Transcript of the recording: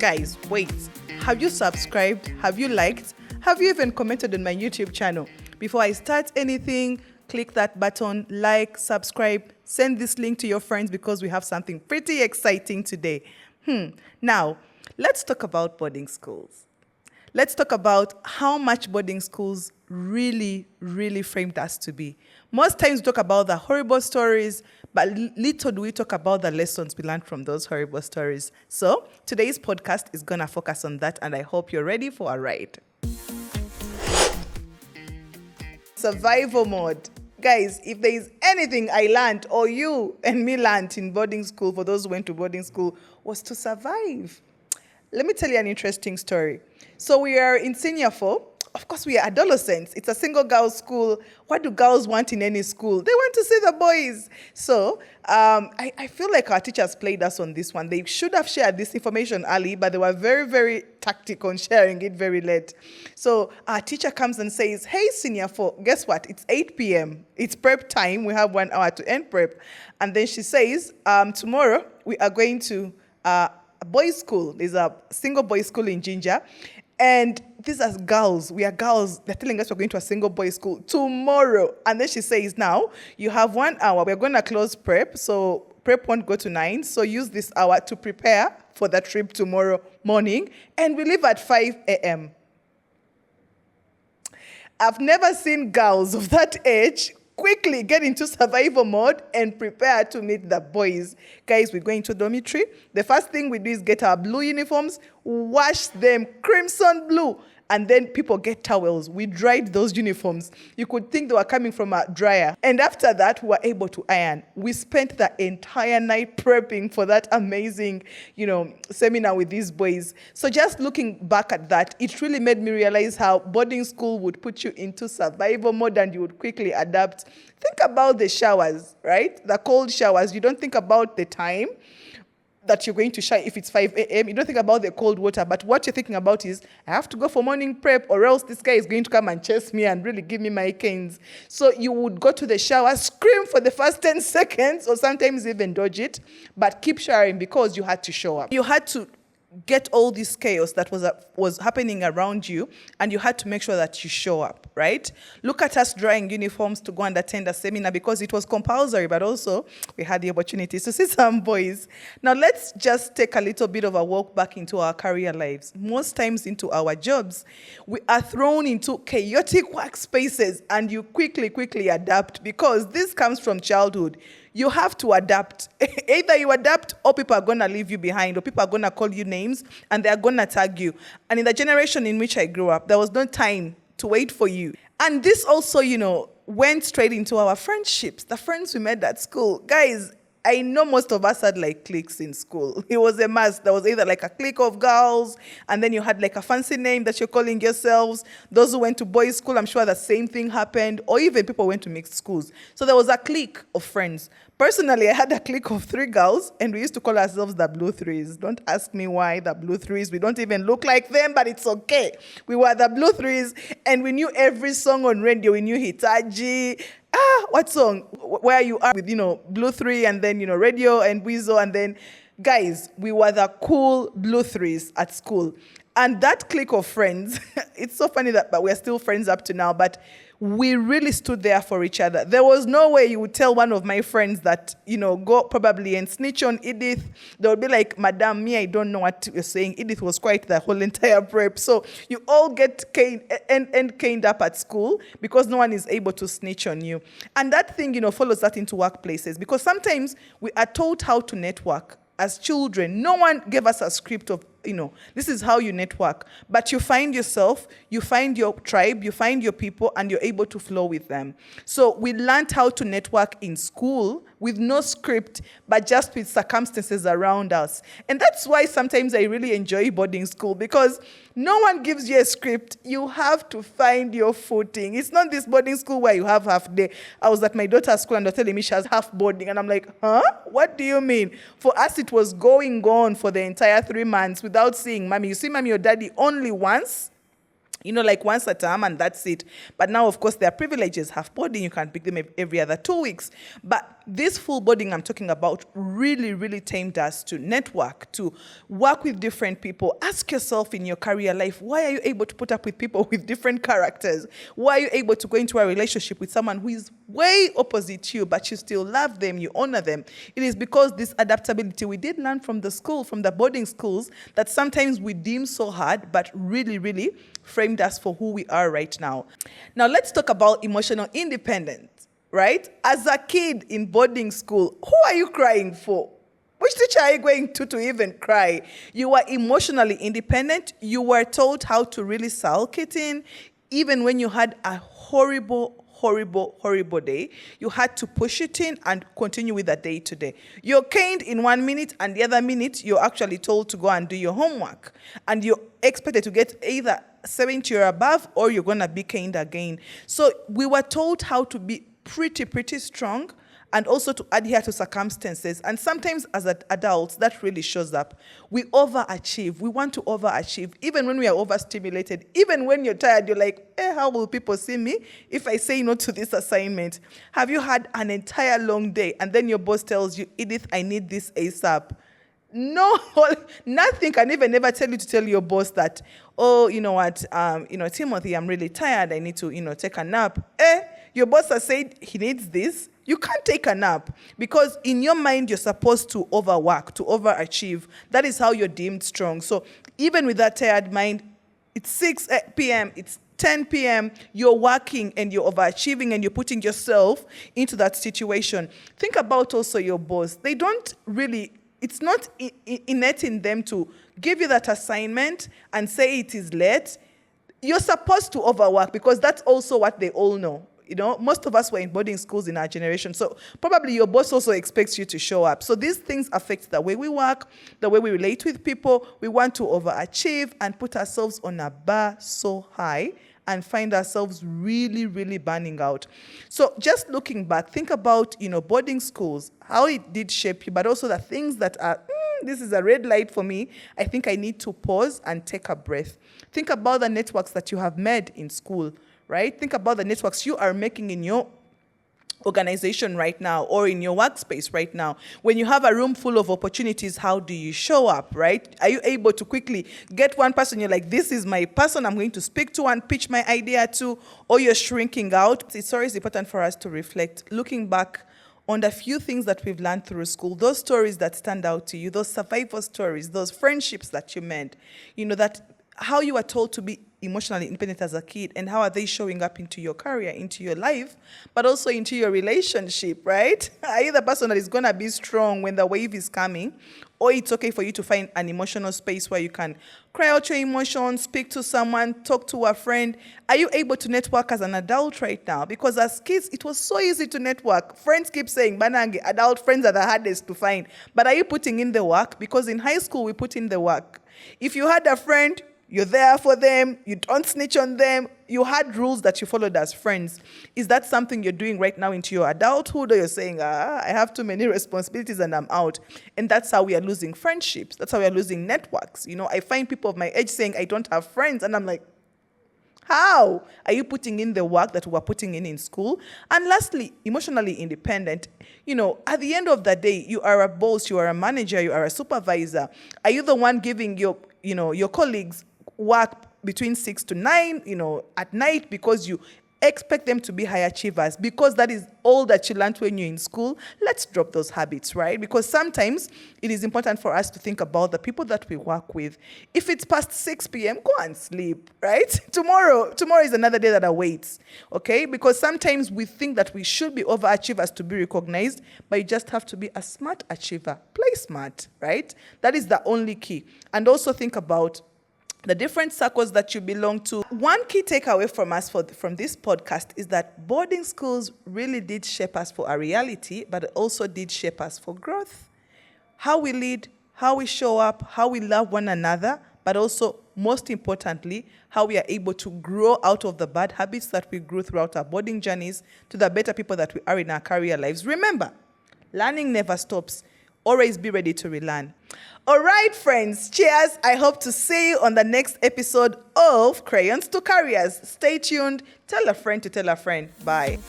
Guys, wait. Have you subscribed? Have you liked? Have you even commented on my YouTube channel? Before I start anything, click that button, like, subscribe, send this link to your friends because we have something pretty exciting today. Now, let's talk about boarding schools. Let's talk about how much boarding schools really framed us to be. Most times we talk about the horrible stories, but little do we talk about the lessons we learned from those horrible stories. So today's podcast is going to focus on that, and I hope you're ready for a ride. Survival mode. Guys, if there is anything I learned, or you and me learned in boarding school, for those who went to boarding school, was to survive. Let me tell you an interesting story. So we are in senior 4. Of course, we are adolescents. It's a single girls' school. What do girls want in any school? They want to see the boys. So I feel like our teachers played us on this one. They should have shared this information early, but they were very tactical on sharing it very late. So our teacher comes and says, hey, senior 4, guess what? It's 8 p.m. It's prep time. We have 1 hour to end prep. And then she says, tomorrow we are going to a boys' school. There's a single boys' school in Ginger. And these are girls. We are girls. They're telling us we're going to a single boys' school tomorrow. And then she says, now, you have 1 hour. We're going to close prep. So prep won't go to 9. So use this hour to prepare for the trip tomorrow morning. And we leave at 5 a.m. I've never seen girls of that age quickly get into survival mode and prepare to meet the boys. Guys, we're going to dormitory. The first thing we do is get our blue uniforms, wash them crimson blue, and then people get towels. We dried those uniforms. You could think they were coming from a dryer. And after that, we were able to iron. We spent the entire night prepping for that amazing, seminar with these boys. So just looking back at that, it really made me realize how boarding school would put you into survival mode and you would quickly adapt. Think about the showers, right? The cold showers. You don't think about the time that you're going to shower if it's 5 a.m. You don't think about the cold water, but what you're thinking about is, I have to go for morning prep or else this guy is going to come and chase me and really give me my canes. So you would go to the shower, scream for the first 10 seconds, or sometimes even dodge it, but keep showering because you had to show up. You had to get all this chaos that was happening around you, and you had to make sure that you show up, right? Look at us drying uniforms to go and attend a seminar because it was compulsory, but also we had the opportunity to see some boys. Now let's just take a little bit of a walk back into our career lives. Most times into our jobs, we are thrown into chaotic workspaces, and you quickly adapt because this comes from childhood. You have to adapt. Either you adapt or people are going to leave you behind or people are going to call you names and they're going to tag you. And in the generation in which I grew up, there was no time to wait for you. And this also, went straight into our friendships, the friends we made at school. Guys, I know most of us had cliques in school. It was a must. There was either a clique of girls, and then you had a fancy name that you're calling yourselves. Those who went to boys' school, I'm sure the same thing happened, or even people went to mixed schools. So there was a clique of friends. Personally, I had a clique of 3 girls, and we used to call ourselves the Blue Threes. Don't ask me why the Blue Threes. We don't even look like them, but it's okay. We were the Blue Threes, and we knew every song on radio. We knew Hitachi. What song? Where you are with, Blue 3 and then, radio and Weasel. And then, guys, we were the cool Blue Threes at school. And that clique of friends, it's so funny but we're still friends up to now, but we really stood there for each other. There was no way you would tell one of my friends that, go probably and snitch on Edith. They would be like, Madam, me, I don't know what you're saying. Edith was quite the whole entire prep. So you all get caned up at school because no one is able to snitch on you. And that thing, follows that into workplaces because sometimes we are taught how to network. As children, no one gave us a script of, this is how you network. But you find yourself, you find your tribe, you find your people, and you're able to flow with them. So we learned how to network in school with no script, but just with circumstances around us. And that's why sometimes I really enjoy boarding school because no one gives you a script. You have to find your footing. It's not this boarding school where you have half day. I was at my daughter's school and they're telling me she has half boarding. And I'm like, huh? What do you mean? For us, it was going on for the entire 3 months without seeing mommy. You see mommy or daddy only once. Once a term and that's it. But now, of course, there are privileges. Half boarding, you can pick them every other 2 weeks. But this full boarding I'm talking about really, really tamed us to network, to work with different people. Ask yourself in your career life, why are you able to put up with people with different characters? Why are you able to go into a relationship with someone who is way opposite to you, but you still love them, you honor them? It is because this adaptability we did learn from the school, from the boarding schools, that sometimes we deem so hard, but really, really framed us for who we are right now. Now, let's talk about emotional independence. Right? As a kid in boarding school, who are you crying for? Which teacher are you going to even cry? You were emotionally independent. You were taught how to really sulk it in. Even when you had a horrible day, you had to push it in and continue with the day to day. You're caned in 1 minute, and the other minute, you're actually told to go and do your homework. And you're expected to get either 70 or above, or you're going to be caned again. So we were taught how to be pretty strong, and also to adhere to circumstances. And sometimes as adults, that really shows up. We overachieve. We want to overachieve. Even when we are overstimulated, even when you're tired, you're like, how will people see me if I say no to this assignment? Have you had an entire long day and then your boss tells you, Edith, I need this ASAP? No, nothing can even ever tell you to tell your boss that, oh, you know what, Timothy, I'm really tired. I need to, take a nap. Your boss has said he needs this. You can't take a nap because in your mind, you're supposed to overwork, to overachieve. That is how you're deemed strong. So even with that tired mind, it's 6 p.m., it's 10 p.m., you're working and you're overachieving and you're putting yourself into that situation. Think about also your boss. They don't really, it's not innate in them to give you that assignment and say it is late. You're supposed to overwork because that's also what they all know. Most of us were in boarding schools in our generation. So probably your boss also expects you to show up. So these things affect the way we work, the way we relate with people. We want to overachieve and put ourselves on a bar so high and find ourselves really, really burning out. So just looking back, think about, boarding schools, how it did shape you, but also the things that are, this is a red light for me. I think I need to pause and take a breath. Think about the networks that you have made in school. Right? Think about the networks you are making in your organization right now or in your workspace right now. When you have a room full of opportunities, how do you show up, right? Are you able to quickly get one person, you're like, this is my person I'm going to speak to and pitch my idea to, or you're shrinking out? It's always important for us to reflect, looking back on the few things that we've learned through school, those stories that stand out to you, those survival stories, those friendships that you made, that how you were told to be emotionally independent as a kid, and how are they showing up into your career, into your life, but also into your relationship, right? Are you the person that is going to be strong when the wave is coming? Or it's okay for you to find an emotional space where you can cry out your emotions, speak to someone, talk to a friend. Are you able to network as an adult right now? Because as kids, it was so easy to network. Friends keep saying, Banange, adult friends are the hardest to find. But are you putting in the work? Because in high school, we put in the work. If you had a friend, you're there for them. You don't snitch on them. You had rules that you followed as friends. Is that something you're doing right now into your adulthood? Or you're saying, I have too many responsibilities and I'm out. And that's how we are losing friendships. That's how we are losing networks. I find people of my age saying, I don't have friends. And I'm like, how? Are you putting in the work that we were putting in school? And lastly, emotionally independent. At the end of the day, you are a boss, you are a manager, you are a supervisor. Are you the one giving your colleagues work between 6 to 9, at night because you expect them to be high achievers, because that is all that you learned when you're in school? Let's drop those habits, right? Because sometimes it is important for us to think about the people that we work with. If it's past 6 p.m., go and sleep, right? Tomorrow is another day that awaits, okay? Because sometimes we think that we should be overachievers to be recognized, but you just have to be a smart achiever. Play smart, right? That is the only key. And also think about the different circles that you belong to. One key takeaway from us from this podcast is that boarding schools really did shape us for our reality, but it also did shape us for growth. How we lead, how we show up, how we love one another, but also, most importantly, how we are able to grow out of the bad habits that we grew throughout our boarding journeys to the better people that we are in our career lives. Remember, learning never stops. Always be ready to relearn. All right, friends. Cheers. I hope to see you on the next episode of Crayons to Careers. Stay tuned. Tell a friend to tell a friend. Bye.